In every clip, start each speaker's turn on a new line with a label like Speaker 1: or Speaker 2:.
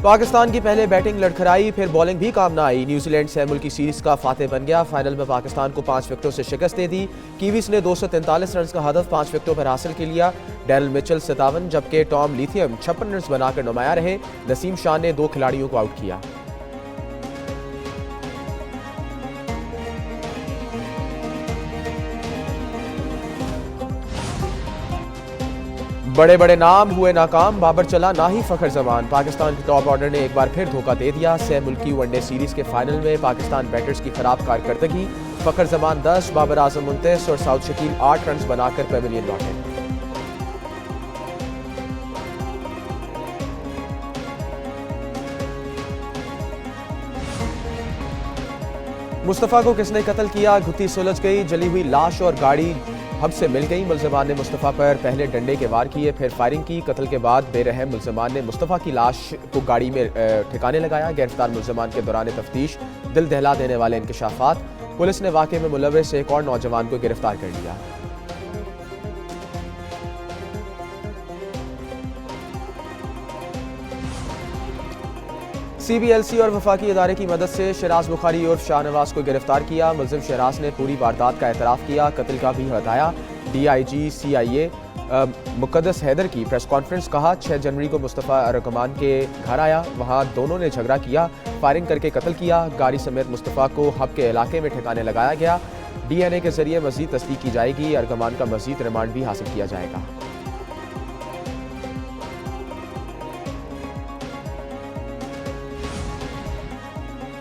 Speaker 1: पाकिस्तान की पहले बैटिंग लड़खड़ाई, फिर बॉलिंग भी काम ना आई। न्यूजीलैंड 6 मुल्की सीरीज का फातेह बन गया। फाइनल में पाकिस्तान को 5 विकेटों से शिकस्त दे दी। कीवीज ने 243 रन का हदफ 5 विकेटों पर हासिल कर लिया। डैरल मिचेल 57 जबकि टॉम लीथियम 56 रन बनाकर नुमाया रहे। नसीम शाह ने 2 खिलाड़ियों को आउट किया। बड़े बड़े नाम हुए नाकाम, बाबर चला ना ही फखर जमान। पाकिस्तान की टॉप ऑर्डर ने एक बार फिर धोखा दे दिया। 6 मुल्की वनडे सीरीज के फाइनल में पाकिस्तान बैटर्स की खराब कारकर्दगी। फखर जमान 10, बाबर आजम 29 और साउथ शकील 8 रन बनाकर पेविलियन लौटे। मुस्तफ़ा को किसने कत्ल किया, घुट्टी सुलझ गई। जली हुई लाश और गाड़ी हब से मिल गई। मुल्ज़िमान ने मुस्तफ़ा पर पहले डंडे के वार किए, फिर फायरिंग की। कत्ल के बाद बेरहम मुल्ज़िमान ने मुस्तफ़ा की लाश को गाड़ी में ठिकाने लगाया। गिरफ्तार मुल्ज़िमान के दौरान तफ्तीश दिल दहला देने वाले इंकशाफात। पुलिस ने वाक़े में मुलव्वस एक और नौजवान को गिरफ्तार कर लिया। CBLC और वफाकी इदारे की मदद से शहराज बुखारी उर्फ शाहनवाज को गिरफ्तार किया। मुलजिम शहराज ने पूरी वारदात का एतराफ़ किया, कत्ल का भी बताया। DIG CIA मुक़द्दस हैदर की प्रेस कॉन्फ्रेंस। कहा 6 जनवरी को मुस्तफ़ा अर्रकमान के घर आया, वहाँ दोनों ने झगड़ा किया, फायरिंग करके कत्ल किया। गाड़ी समेत मुस्तफ़ा को हब के इलाके में ठिकाने लगाया गया। DNA के जरिए मज़ीद तस्दीक की जाएगी। अर्रकमान का मज़ीद रिमांड भी हासिल किया जाएगा।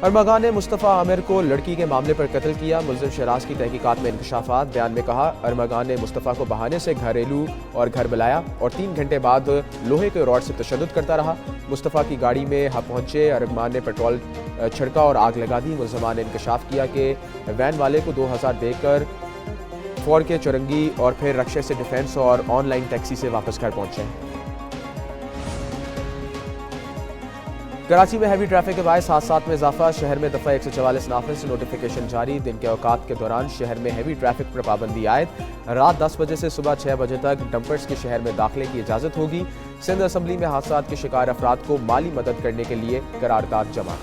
Speaker 1: अरमगान ने मुस्तफ़ा आमिर को लड़की के मामले पर कत्ल किया। मुलजिम शहराज की तहकीकात में इंकशाफात। बयान में कहा अरमगान ने मुस्तफ़ा को बहाने से घरेलू और घर बुलाया और 3 घंटे बाद लोहे के रॉड से तशद्दुद करता रहा। मुस्तफ़ा की गाड़ी में हब पहुंचे अरमगान ने पेट्रोल छिड़का और आग लगा दी। मुलजिमान ने इंकशाफ किया कि वैन वाले को 2000 देकर फोड़ के चुरंगी और फिर रक्शे से डिफेंस और ऑनलाइन टैक्सी से वापस घर पहुंचे। कराची में हैवी ट्रैफिक के बायस हादसात में इजाफा। शहर में दफ़ा 144 नाफिज से नोटिफिकेशन जारी। दिन के औकात के दौरान शहर में हैवी ट्रैफिक पर पाबंदी आयद। रात 10 बजे से सुबह 6 बजे तक डंपर्स के शहर में दाखिले की इजाज़त होगी। सिंध असम्बली में हादसात के शिकार अफराद को माली मदद करने के लिए करारदाद जमा।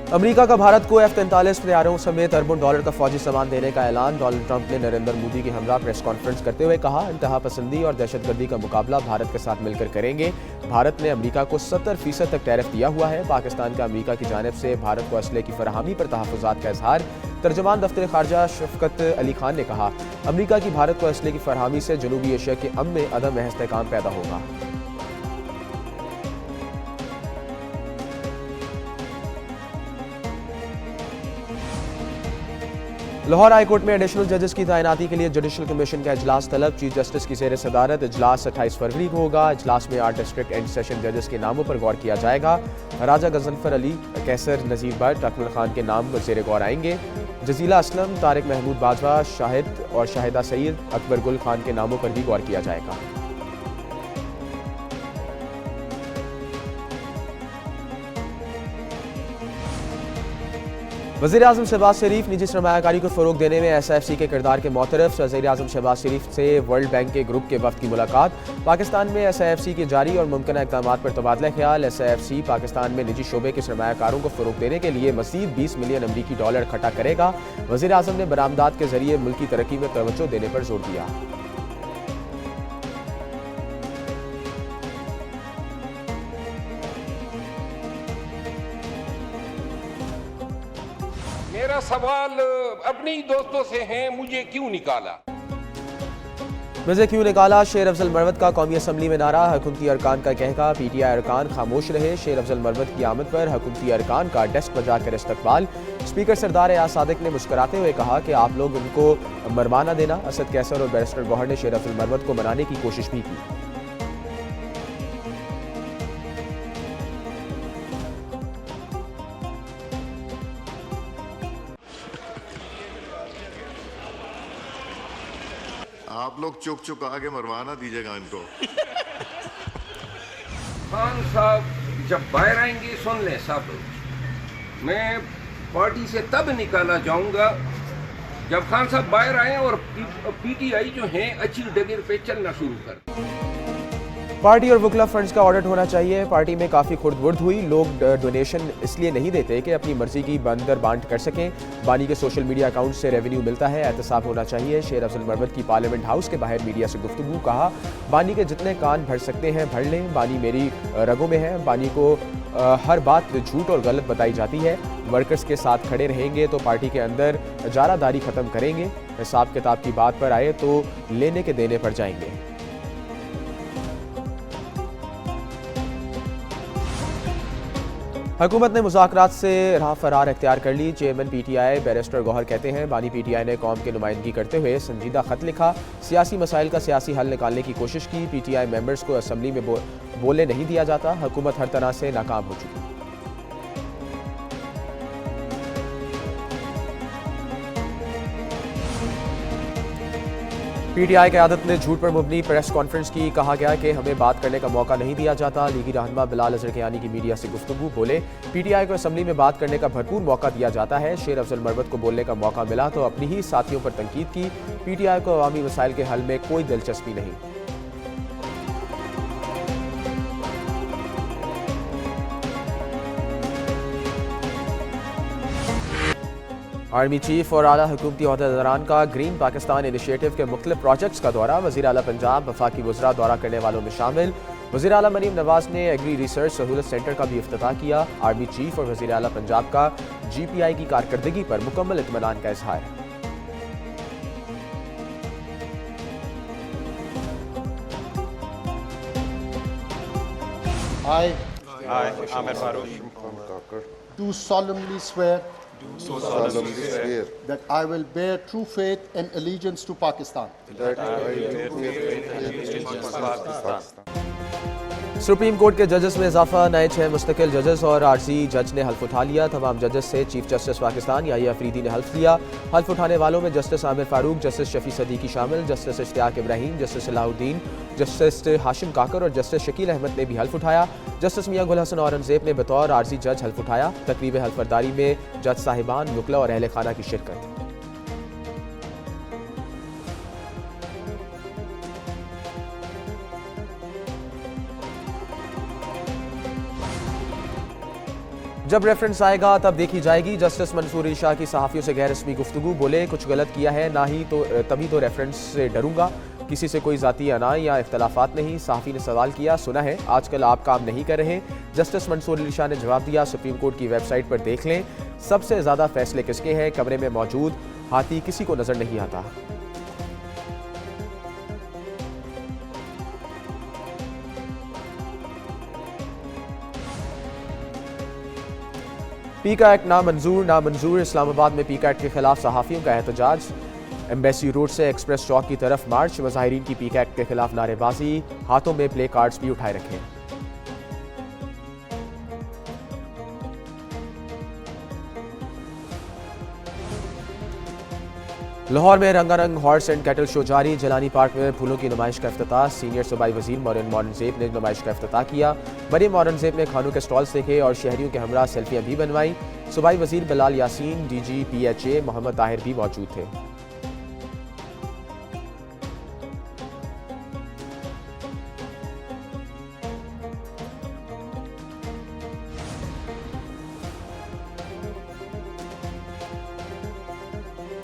Speaker 1: अमेरिका का भारत को F-45 तैयारों समेत अरबों डॉलर का फौजी सामान देने का ऐलान। डोनाल्ड ट्रंप ने नरेंद्र मोदी की हमरा प्रेस कॉन्फ्रेंस करते हुए कहा इंतहा पसंदी और दहशतगर्दी का मुकाबला भारत के साथ मिलकर करेंगे। भारत ने अमेरिका को 70% तक टैरिफ दिया हुआ है। पाकिस्तान का अमेरिका की जानिब से भारत को असले की फराहमी पर तहफ़्फ़ुज़ात का इजहार। तर्जमान दफ्तर खारजा शफकत अली खान ने कहा अमेरिका की भारत को असले की फराहमी से जनूबी एशिया के अमन में अदम इस्तेहकाम पैदा होगा। लाहौर हाई कोर्ट में एडिशनल जजेस की तैनाती के लिए जुडिशल कमीशन का इजलास तलब। चीफ जस्टिस की ज़ेर सदारत इजलास 28 फरवरी को होगा। इजलास में 8 डिस्ट्रिक्ट एंड सेशन जजेस के नामों पर गौर किया जाएगा। राजा गजनफर अली, कैसर नज़ीर भट्ट, अकमल खान के नाम ज़ेर गौर आएंगे। जजीला असलम, तारिक महमूद बाजवा, शाहिद और शाहिदा सईद, अकबर गुल खान के नामों पर भी गौर किया जाएगा। वज़ीर-ए-आज़म शहबाज शरीफ निजी सरमायाकारी को फ़रोग़ देने में SIFC के किरदार के मोतरफ़। वज़ीर-ए-आज़म शहबाज शरीफ से वर्ल्ड बैंक के ग्रुप के वफ़द की मुलाकात। पाकिस्तान में SIFC के जारी और मुमकिन इक़दामात पर तबादला ख्याल। SIFC पाकिस्तान में निजी शोबे के सरमायाकारों को फ़रोग़ देने के लिए मज़ीद 20 मिलियन अमरीकी डॉलर इकट्ठा करेगा। वज़ीर-ए-आज़म ने बरामदात के ज़रिए मुल्की तरक्की में तवज्जो देने पर जोर दिया।
Speaker 2: मेरा सवाल अपने ही दोस्तों से है, मुझे क्यों निकाला?
Speaker 1: मुझे क्यों निकाला? शेर अफजल मरवत का कौमी असम्बली में नारा। हुकूमती अरकान का कहका, PTI अरकान खामोश रहे। शेर अफजल मरवत की आमद पर हुकूमती अरकान का डेस्क बजाकर इस्तकबाल। स्पीकर सरदार एयाज सादिक ने मुस्कुराते हुए कहा कि आप लोग उनको मरवाना देना। असद कैसर और बैरिस्टर गौहर ने शेर अफजल मरवत को मनाने की कोशिश भी की।
Speaker 3: आप लोग चुप चुप आगे मरवाना दीजिएगा इनको।
Speaker 2: खान साहब जब बाहर आएंगे सुन लें सब, मैं पार्टी से तब निकाला जाऊंगा जब खान साहब बाहर आए और पीटीआई जो हैं अच्छी डगर पे चलना शुरू कर।
Speaker 1: पार्टी और वकला फंड्स का ऑडिट होना चाहिए। पार्टी में काफ़ी खुर्द-बुर्द हुई। लोग डोनेशन इसलिए नहीं देते कि अपनी मर्जी की बंदर बांट कर सकें। बानी के सोशल मीडिया अकाउंट से रेवेन्यू मिलता है, एहतसाब होना चाहिए। शेर अफजल मरवत की पार्लियामेंट हाउस के बाहर मीडिया से गुफ्तगू। कहा, बानी के जितने कान भर सकते हैं भर लें, बानी मेरी रगों में है। बानी को हर बात झूठ और गलत बताई जाती है। वर्कर्स के साथ खड़े रहेंगे तो पार्टी के अंदर जारादारी ख़त्म करेंगे। हिसाब किताब की बात पर आए तो लेने के देने पर जाएंगे। हुकूमत ने मुज़ाकरात से राह फरार इख्तियार कर ली। चेयरमैन पीटीआई बैरिस्टर गौहर कहते हैं, बानी पीटीआई ने कौम की नुमाइंदगी करते हुए संजीदा खत लिखा, सियासी मसाइल का सियासी हल निकालने की कोशिश की। पीटीआई मेंबर्स को असम्बली में बोलने नहीं दिया जाता। हुकूमत हर तरह से नाकाम हो चुकी। पीटीआई क़यादत ने झूठ पर मुबनी प्रेस कॉन्फ्रेंस की। कहा गया कि हमें बात करने का मौका नहीं दिया जाता। लीगी रहनुमा बिलाल अजहर कियानी की मीडिया से गुफ्तगू। बोले, पीटीआई को असम्बली में बात करने का भरपूर मौका दिया जाता है। शेर अफजल मरवत को बोलने का मौका मिला तो अपनी ही साथियों पर तनकीद की। पीटीआई को अवामी मसाइल के हल में कोई दिलचस्पी नहीं। आर्मी चीफ और आला हुकूमती ओहदेदारान का ग्रीन पाकिस्तान इनिशिएटिव के मुख्तलिफ प्रोजेक्ट्स का दौरा। वज़ीर आला पंजाब वफाकी वज़रा दौरा करने वालों में शामिल। वज़ीर आला मरीम नवाज ने एग्री रिसर्च सहूलत सेंटर का भी इफ्तिताह किया। आर्मी चीफ और वज़ीर आला पंजाब का GPI की कारकर्दगी पर मुकम्मल इत्मीनान का इजहार।
Speaker 4: I, Ahmed Farouk, do solemnly swear that I will bear true faith and allegiance to Pakistan.
Speaker 1: Supreme court के जजेस में इजाफा। नए 6 मुस्तकिल जजेस और आरजी जज ने हल्फ उठा लिया। तमाम जजेस से चीफ जस्टिस पाकिस्तान याहिया अफरीदी ने हल्फ लिया। हल्फ उठाने वालों में जस्टिस आमिर फारूक, जस्टिस शफी सदीकी शामिल, justice Ishtiaq Ibrahim, justice Salahuddin, justice Hashim Kakar और जस्टिस शकील अहमद ने भी हल्फ उठाया। जस्टिस मियां गुल हसन औरंगजेब ने बतौर आरजी जज हल्फ उठाया। तकरीब हल्फबरदारी में जज साहिबान, वकला और अहले खाना की शिरकत। जब रेफरेंस आएगा तब देखी जाएगी। जस्टिस मंसूर अली शाह की सहाफ़ियों से गैर रस्मी गुफ्तगू। बोले, कुछ गलत किया है ना ही तो तभी तो रेफरेंस से डरूंगा। किसी से कोई ज़ाती अना या इख्तलाफात नहीं। सहाफ़ी ने सवाल किया, सुना है आजकल आप काम नहीं कर रहे। जस्टिस मंसूर अली शाह ने जवाब दिया, सुप्रीम कोर्ट की वेबसाइट पर देख लें, सबसे ज़्यादा फैसले किसके हैं। कमरे में मौजूद हाथी किसी को नज़र नहीं आता। पीका एक्ट नामंजूर। इस्लामाबाद में पीका एक्ट के खिलाफ सहाफ़ियों का एहतजाज। एम्बेसी रोड से एक्सप्रेस चौक की तरफ मार्च। मुजाहिरीन की पीका एक्ट के खिलाफ नारेबाजी। हाथों में प्ले कार्ड्स भी उठाए रखे। लाहौर में रंगारंग हॉर्स एंड कैटल शो जारी। जलानी पार्क में फूलों की नुमाइश का इफ्तिताह। सीनियर सूबाई वजीर मरियम औरंगजेब ने नुमाइश का इफ्तिताह किया। मरियम औरंगजेब ने खानों के स्टॉल्स देखे और शहरियों के हमरा सेल्फियां भी बनवाई। सूबाई वजीर बिलाल यासीन, DG PHA मोहम्मद ताहिर भी मौजूद थे।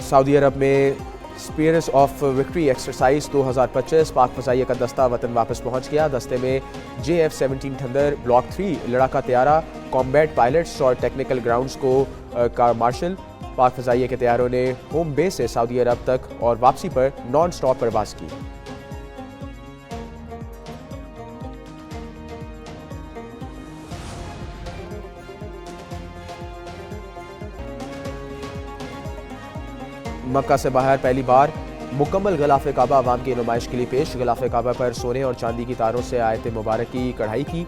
Speaker 1: सऊदी अरब में स्पिरिट्स ऑफ विक्ट्री एक्सरसाइज 2025 पाक फजाइया का दस्ता वतन वापस पहुंच गया। दस्ते में JF-17 थंडर, ब्लॉक 3 लड़ाका तैयारा, कॉम्बैट पायलट्स और टेक्निकल ग्राउंड्स को का मार्शल। पाक फजाइया के तैयारों ने होम बेस से सऊदी अरब तक और वापसी पर नॉन स्टॉप परवाज की। मक्का से बाहर पहली बार मुकम्मल गलाफ काबा अवाम की नुमाइश के लिए पेश। गलाफ काबा पर सोने और चांदी की तारों से आयत मुबारक की कढ़ाई की।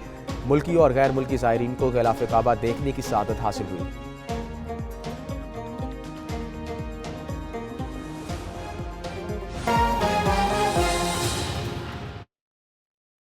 Speaker 1: मुल्की और गैर मुल्की ज़ायरीन को गलाफ काबा देखने की सआदत हासिल हुई।